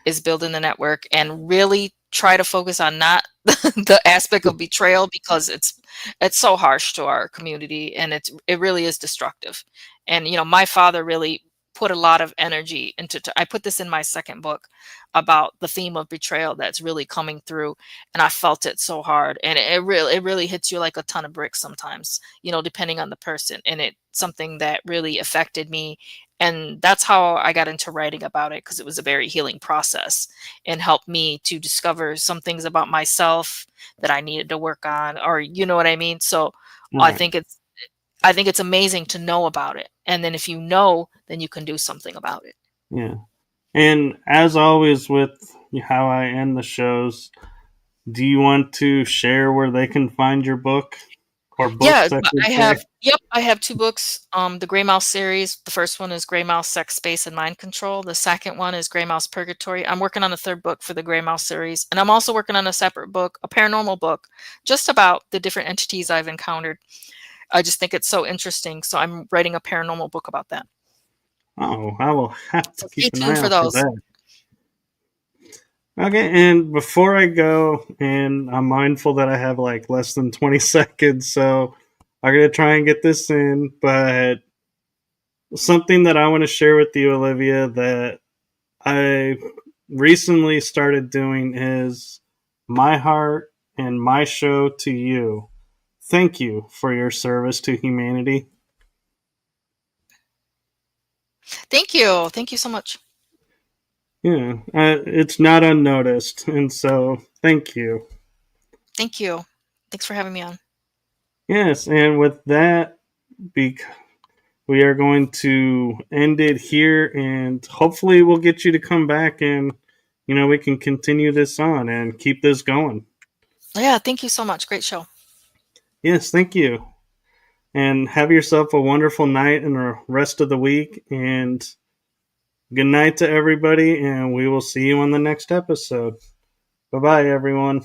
Is building the network and really try to focus on not the aspect of betrayal, because it's so harsh to our community, and it really is destructive. And my father really put a lot of energy into I put this in my second book about the theme of betrayal that's really coming through, and I felt it so hard, and it really hits you like a ton of bricks sometimes, depending on the person, and it's something that really affected me. And that's how I got into writing about it, because it was a very healing process and helped me to discover some things about myself that I needed to work on, or you know what I mean? So I Right. think it's I think it's amazing to know about it. And then if you know, then you can do something about it. Yeah. And as always with how I end the shows, do you want to share where they can find your book, or Yeah, books, I but should I say? have yep, I have 2 books, the Gray Mouse series. The first one is Gray Mouse: Sex, Space, and Mind Control. The second one is Gray Mouse: Purgatory. I'm working on a 3rd book for the Gray Mouse series, and I'm also working on a separate book, a paranormal book, just about the different entities I've encountered. I just think it's so interesting, so I'm writing a paranormal book about that. Oh, I will have to So stay keep an eye tuned for out for those. that. Okay, and before I go, and I'm mindful that I have like less than 20 seconds, so I'm going to try and get this in, but something that I want to share with you, Olivia, that I recently started doing is my heart and my show to you. Thank you for your service to humanity. Thank you. Thank you so much. Yeah, it's not unnoticed, and so thank you. Thank you. Thanks for having me on. Yes, and with that, we are going to end it here, and hopefully, we'll get you to come back, and we can continue this on and keep this going. Yeah, thank you so much. Great show. Yes, thank you, and have yourself a wonderful night and the rest of the week. And good night to everybody, and we will see you on the next episode. Bye bye, everyone.